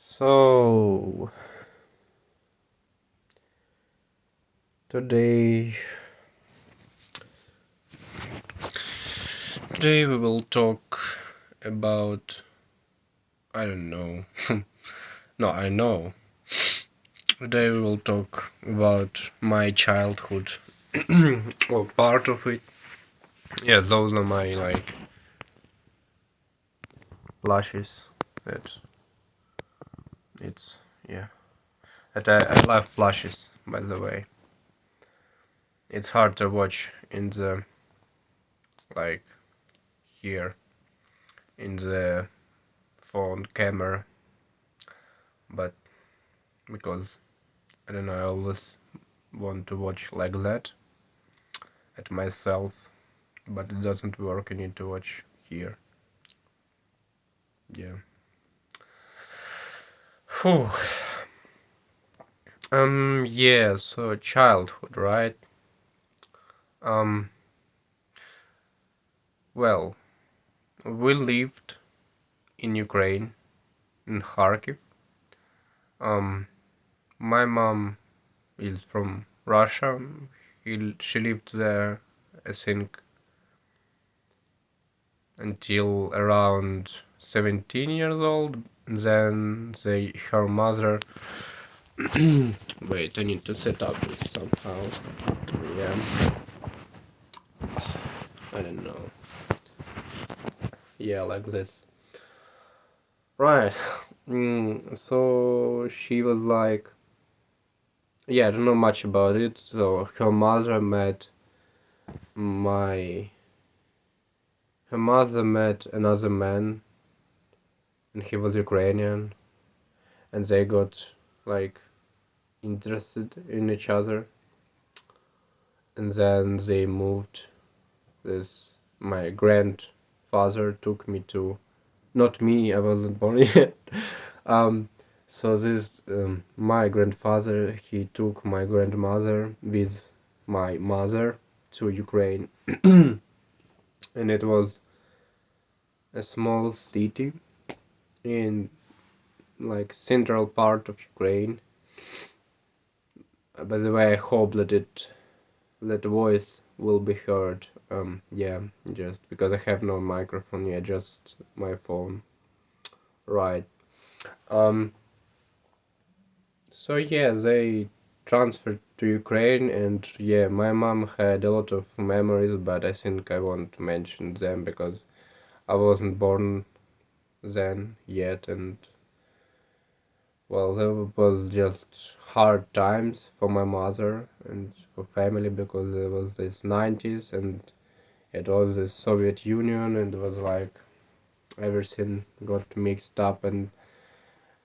So today today we will talk about I don't know. No, I know. Today we will talk about my childhood or part of it. Yeah, those are my plushes. That it's yeah. That I love plushes, by the way. It's hard to watch in the like here in the phone camera, but because I don't know, I always want to watch like that at myself, but it doesn't work. I need to watch here. Yeah. Whew. Yeah, so childhood, right? Um, well, we lived in Ukraine, in Kharkiv. Um, my mom is from Russia. She lived there, I think, until around 17 years old. Then her mother. Wait, I need to set up this somehow. Yeah, I don't know. Yeah, like this. Right. So she was like, yeah, I don't know much about it. So my her mother met another man, and he was Ukrainian, and they got like interested in each other, and then they moved. This my grandfather took me to, not me, I wasn't born yet. Um, so this my grandfather, he took my grandmother with my mother to Ukraine, and it was a small city in like central part of Ukraine. By the way, I hope that the voice will be heard. Yeah, just because I have no microphone, yeah, just my phone. Right. Um, So yeah, they transferred to Ukraine, and yeah, my mom had a lot of memories, but I think I won't mention them because I wasn't born then yet, and well, there was just hard times for my mother and for family because there was this 90s and it was the Soviet Union and it was like everything got mixed up and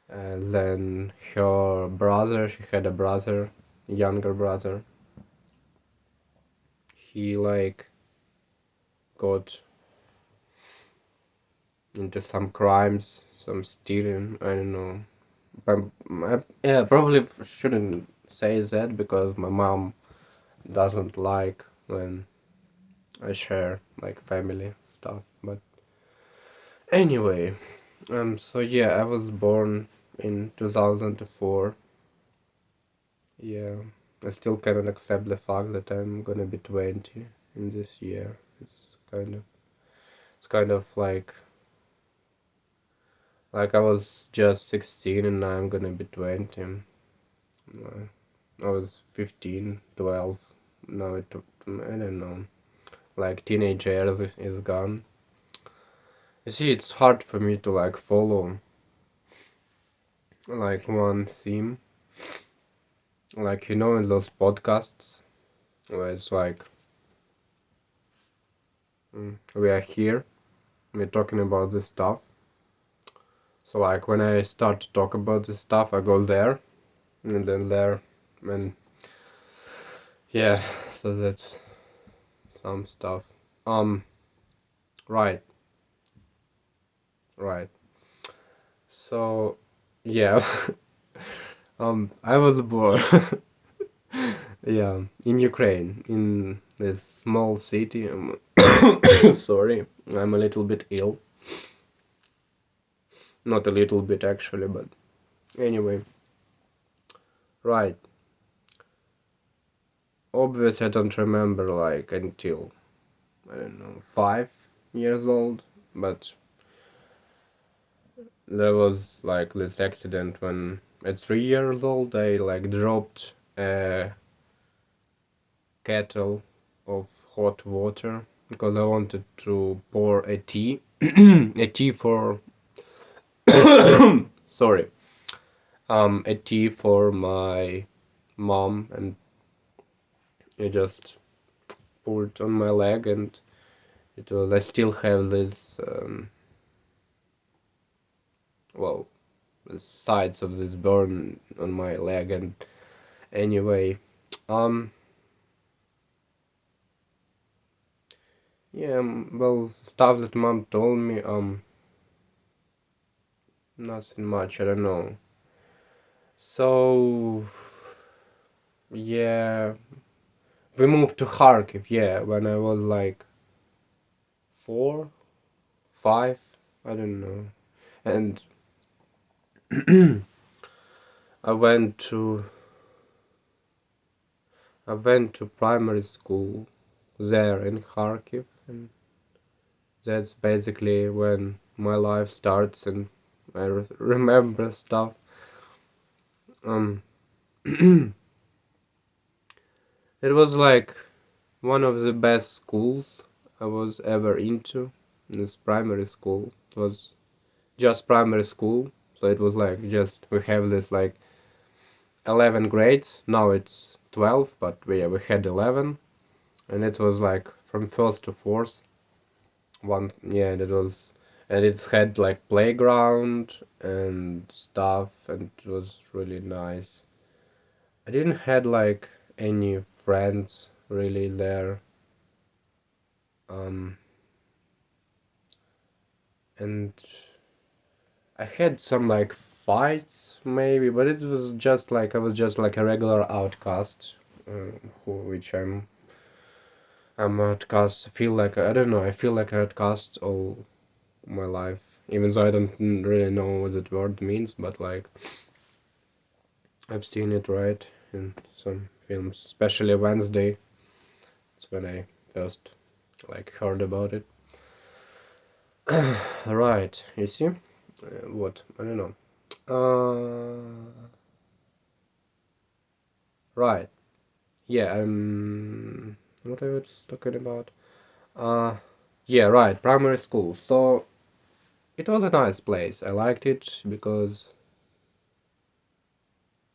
then her brother, she had a brother, younger brother. He like got into some crimes, some stealing. I don't know. Yeah, probably shouldn't say that because my mom doesn't like when I share like family stuff. But anyway, so yeah, I was born in 2004. Yeah, I still cannot accept the fact that I'm gonna be 20 in this year. It's kind of like I was just 16 and now I'm gonna be 20. I was 15, 12. Now I don't know. Like teenage years is gone. You see, it's hard for me to like follow like one theme. Like in those podcasts where it's like we are here, we're talking about this stuff. So like when I start to talk about this stuff, I go there and then there and yeah. So that's some stuff. Um, right, right. So yeah, I was born, yeah, in Ukraine, in this small city. Sorry, I'm a little bit ill. Not a little bit actually, but Anyway, right. Obviously, I don't remember like until I don't know 5 years old, but there was like this accident when at 3 years old I like dropped a kettle of hot water because I wanted to pour a tea, a tea for sorry, a tea for my mom, and I just poured on my leg, and it was I still have this well the sides of this burn on my leg, and anyway, um yeah, well, stuff that mom told me, nothing much, I don't know. So yeah, we moved to Kharkiv, yeah, when I was like 4, 5, I don't know. And I went to I went to primary school there in Kharkiv, and that's basically when my life starts, and I remember stuff. Um, it was like one of the best schools I was ever into. This primary school, it was just primary school, so it was like just we have this like 11 grades. Now it's 12, but we had 11, and it was like from first to fourth. One, yeah, that was, and it's had like playground and stuff, and it was really nice. I didn't had like any friends really there, um, and I had some like fights maybe, but it was just like I was just like a regular outcast, which I'm outcast. I feel like I don't know. I feel like I outcast all my life, even though I don't really know what that word means, but like I've seen it right in some films, especially Wednesday. That's when I first like heard about it. Right, you see, what I don't know. Right, yeah. What I was talking about. Uh, yeah, right. Primary school. So it was a nice place. I liked it because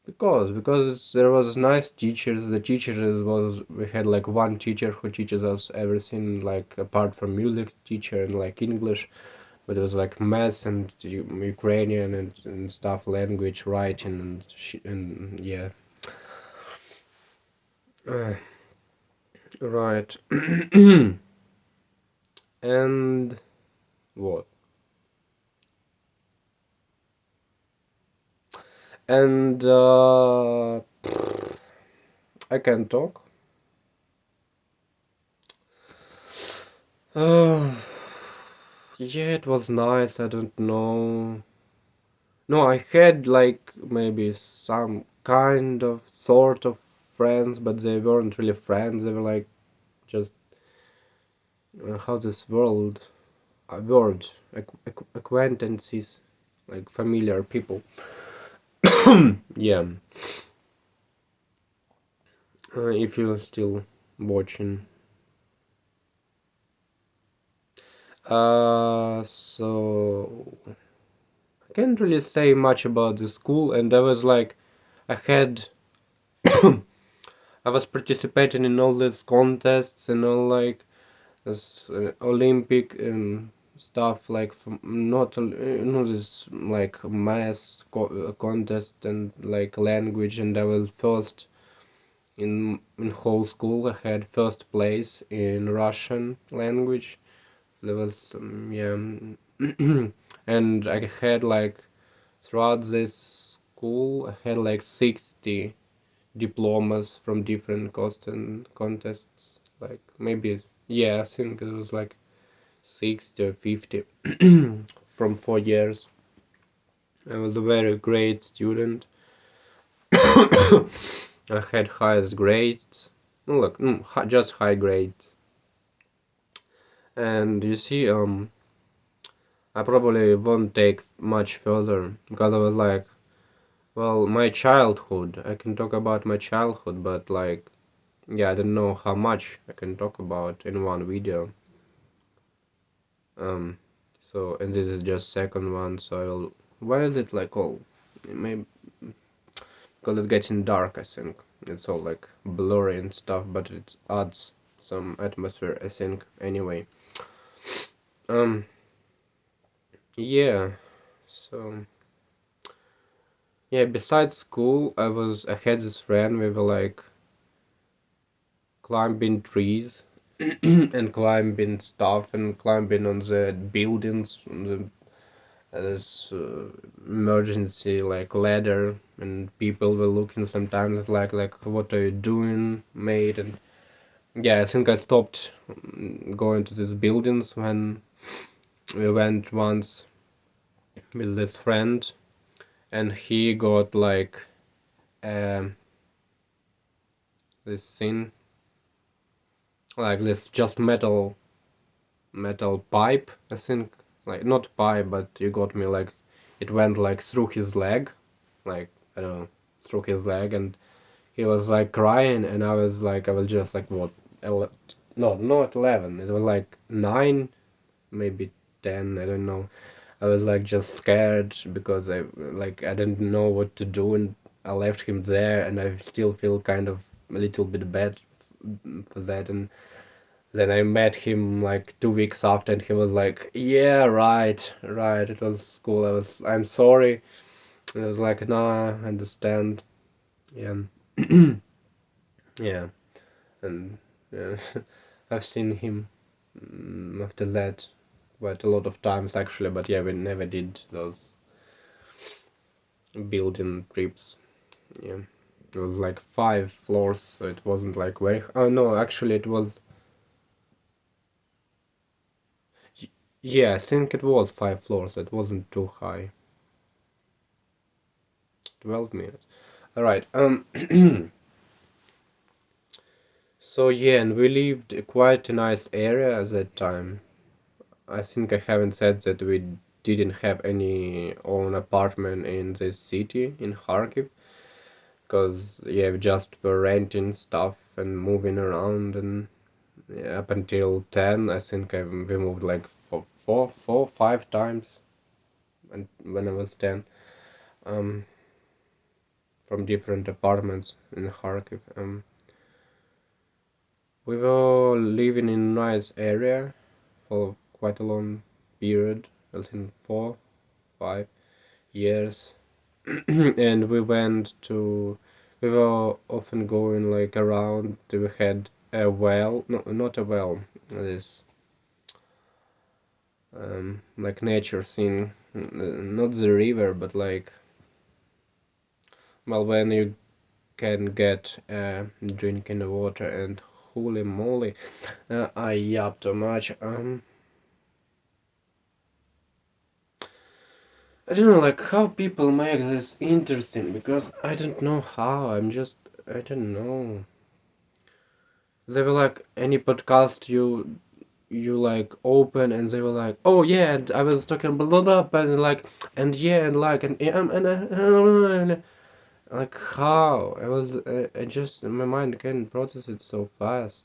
there was nice teachers. The teachers was we had like one teacher who teaches us everything like apart from music teacher and like English, but it was like math and Ukrainian and stuff, language, writing and yeah. Uh, right. And what? And I can talk. Uh, yeah, it was nice. I don't know. No, I had like maybe some kind of sort of friends, but they weren't really friends. They were like just how this world a word acquaintances, like familiar people. Yeah, if you're still watching. So I can't really say much about the school, and I was like, I had I was participating in all these contests and all like this Olympic stuff, like from not this like math contest and like language, and I was first in whole school. I had first place in Russian language. There was yeah, and I had like throughout this school I had like 60 diplomas from different contests, like maybe, yeah, I think it was like 60 or 50 from 4 years. I was a very great student. I had highest grades. No, look, just high grades. And you see, I probably won't take much further because I was like, well, my childhood. I can talk about my childhood, but like, yeah, I don't know how much I can talk about in one video. Um, so and this is just second one. So I'll. Why is it like all? Maybe because it's getting dark. I think it's all like blurry and stuff, but it adds some atmosphere. I think anyway. Um, yeah. So yeah. Besides school, I had this friend. We were like climbing trees and climbing stuff and climbing on the buildings on the this emergency like ladder, and people were looking sometimes like what are you doing, mate? And yeah, I think I stopped going to these buildings when we went once with this friend, and he got like um, this thing, like this just metal pipe, I think, like not pipe, but you got me, like it went like through his leg, like I don't know, through his leg, and he was like crying, and I was just like what, no, not 11, it was like 9, maybe 10, I don't know. I was like just scared because I didn't know what to do, and I left him there, and I still feel kind of a little bit bad for that. And then I met him like 2 weeks after, and he was like, "Yeah, right, right. It was cool. I'm sorry." And I was like, "Nah, I understand." Yeah, yeah, and yeah, I've seen him after that quite a lot of times actually. But yeah, we never did those building trips. Yeah, it was like 5 floors, so it wasn't like very. Oh no, actually, it was. Yeah, I think it was 5 floors. It wasn't too high. 12 minutes. All right. So yeah, and we lived quite a nice area at that time. I think I haven't said that we didn't have any own apartment in this city in Kharkiv, because yeah, we just were renting stuff and moving around, and yeah, up until 10, I think we moved like 5 times, and when I was 10, um, from different apartments in Kharkiv. We were living in a nice area for quite a long period, I think 4, 5 years. And we were often going like around. We had a well, no, not a well, this like nature scene, not the river, but like, well, when you can get drinking water, and holy moly, I yapped too much. I don't know, like how people make this interesting, because I don't know how. I don't know. They were like any podcast you like open, and they were like, oh yeah, and I was talking blah blah blah, and like, and yeah, and like, and like how I just, my mind can't process it so fast.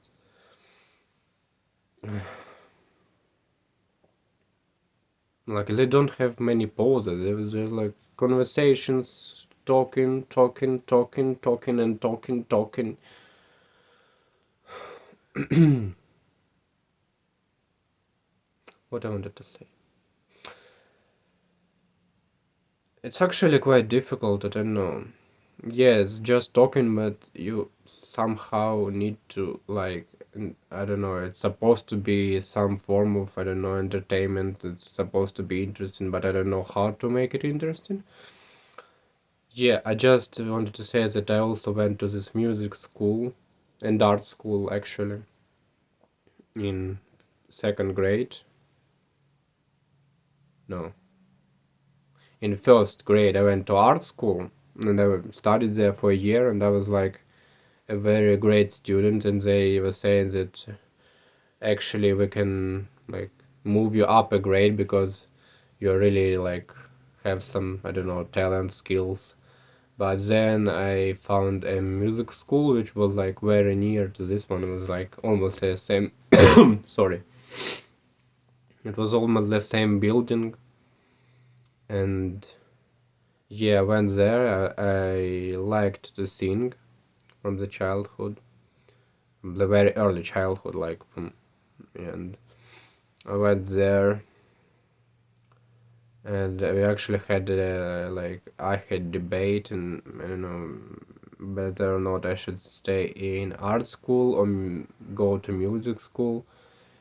Like they don't have many pauses. It was just like conversations, talking, talking, talking, talking, and talking, talking. What I wanted to say. It's actually quite difficult, I don't know. Yes, just talking, but you somehow need to like, I don't know, it's supposed to be some form of, I don't know, entertainment. It's supposed to be interesting, but I don't know how to make it interesting. Yeah, I just wanted to say that I also went to this music school and art school actually in second grade. No. in first grade I went to art school and I studied there for a year, and I was like a very great student, and they were saying that actually we can like move you up a grade because you're really like have some, I don't know, talent, skills. But then I found a music school which was like very near to this one. It was like almost the same sorry, it was almost the same building. And yeah, I went there. I liked to sing from the childhood, the very early childhood, like from, and I went there, and we actually had like I had debate, and I don't know whether or not I should stay in art school or go to music school,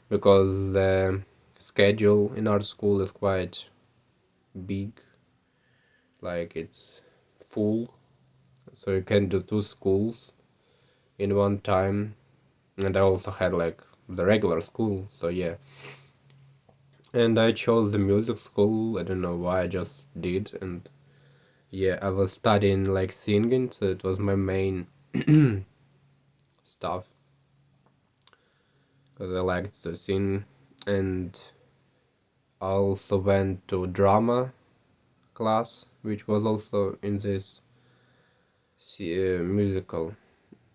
because the schedule in art school is quite big, like it's full, so you can do two schools in one time. And I also had like the regular school, so yeah. And I chose the music school. I don't know why, I just did. And yeah, I was studying like singing, so it was my main stuff because I liked to sing. And I also went to drama class, which was also in this musical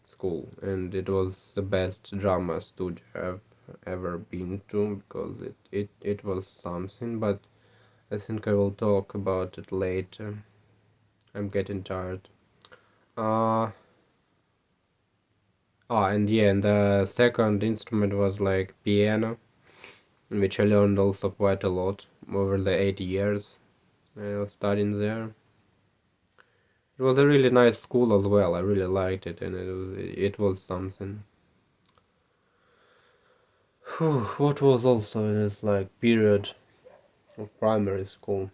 school, and it was the best drama studio I've ever been to, because it was something. But I think I will talk about it later. I'm getting tired. Uh and yeah, and the second instrument was like piano, which I learned also quite a lot over the 8 years I was studying there. It was a really nice school as well. I really liked it, and it was something. Whew, what was also in this like period of primary school?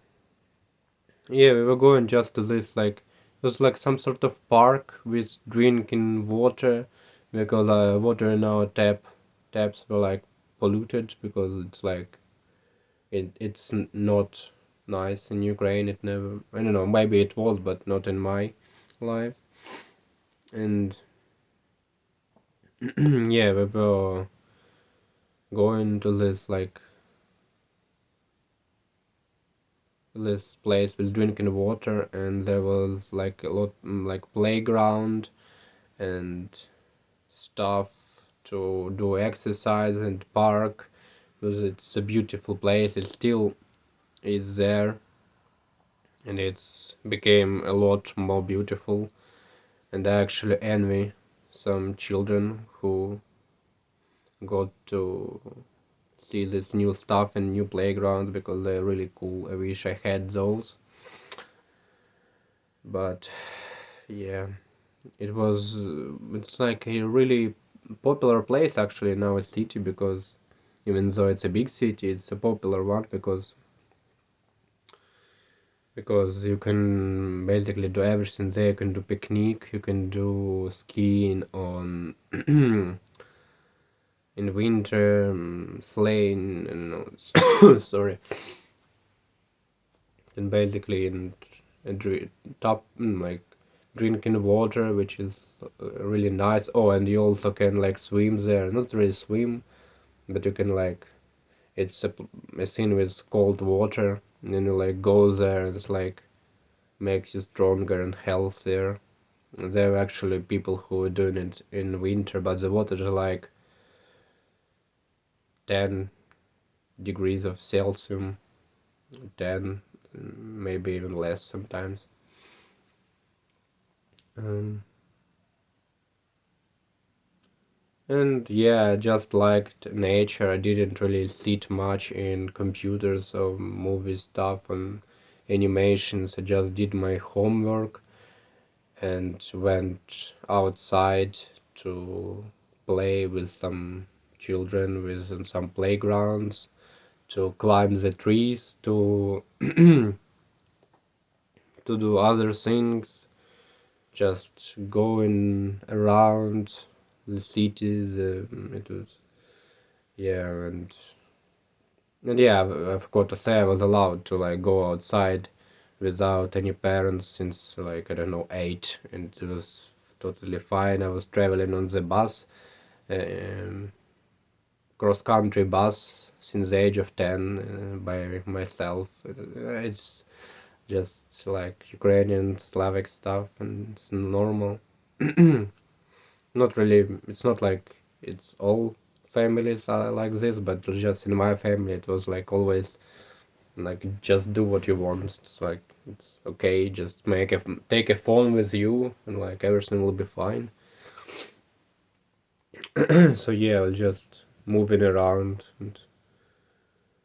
Yeah, we were going just to this like, it was like some sort of park with drinking water, because water in our taps were like polluted, because it's like it's not nice in Ukraine. It never, I don't know, maybe it was, but not in my life. And yeah, we were going to this like this place with drinking water, and there was like a lot like playground and stuff to do exercise and park, because it's a beautiful place. It still is there, and it's became a lot more beautiful. And I actually envy some children who got to see this new stuff and new playgrounds, because they're really cool. I wish I had those. But yeah, it's like a really popular place actually in our city, because even though it's a big city, it's a popular one, because you can basically do everything there. You can do picnic, you can do skiing on in winter, sleighing, and sorry, and basically and top like drinking water, which is really nice. Oh, and you also can like swim there. Not really swim, but you can like, it's a scene with cold water, and then you like go there, and it's like makes you stronger and healthier. There are actually people who are doing it in winter, but the water is like 10 degrees of Celsius, 10, maybe even less sometimes. Um, and yeah, I just liked nature. I didn't really sit much in computers or movie stuff and animations. I just did my homework and went outside to play with some children within some playgrounds, to climb the trees, to to do other things, just going around the cities. It was, yeah, and yeah, I've got to say I was allowed to like go outside without any parents since like I don't know 8, and it was totally fine. I was traveling on the bus, um, cross country bus since the age of 10 by myself. It's just like Ukrainian Slavic stuff and it's normal. Not really, it's not like it's all families are like this, but just in my family it was like always like just do what you want. It's like it's okay, just take a phone with you and like everything will be fine. So yeah, I was just moving around and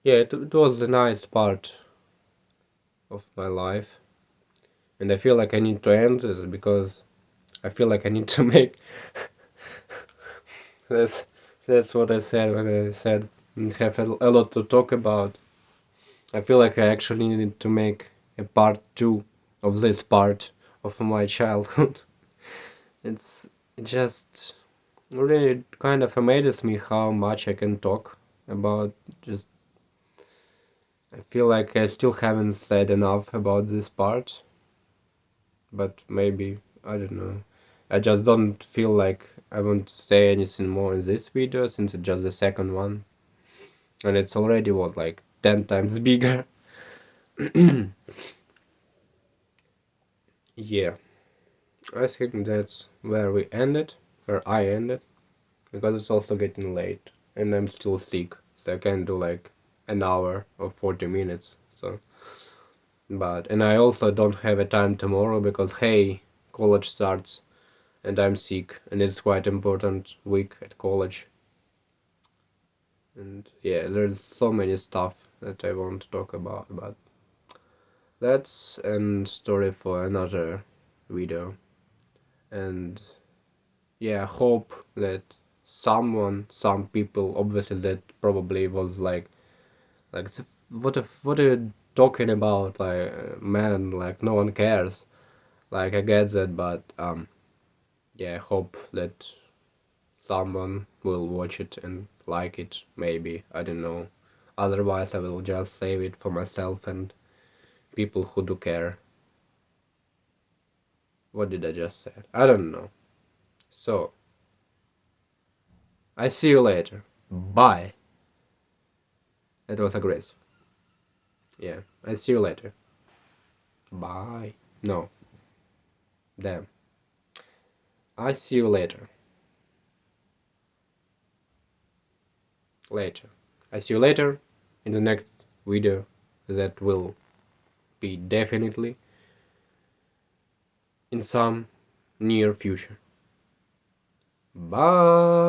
yeah, it was a nice part of my life, and I feel like I need to end this because I feel like I need to make that's that's what I said when I said have a lot to talk about. I feel like I actually need to make a part two of this part of my childhood. It's it just really kind of amazes me how much I can talk about. Just I feel like I still haven't said enough about this part, but maybe I don't know. I just don't feel like I want to say anything more in this video since it's just the second one, and it's already what like 10 times bigger. Yeah, I think that's where we ended, where I ended, because it's also getting late and I'm still sick, so I can't do like an hour or 40 minutes. So, and I also don't have a time tomorrow because hey, college starts and I'm sick and it's quite important week at college. And yeah, there's so many stuff that I want to talk about, but that's a story for another video. And yeah, I hope that some people, obviously that probably was like what are you talking about? Like man, like no one cares. Like I get that, but yeah, I hope that someone will watch it and like it. Maybe I don't know. Otherwise, I will just save it for myself and people who do care. What did I just say? I don't know. So I see you later. Bye. That was aggressive. Yeah, I see you later. Bye. No, damn. I see you later. Later. I see you later in the next video that will be definitely in some near future. Bye.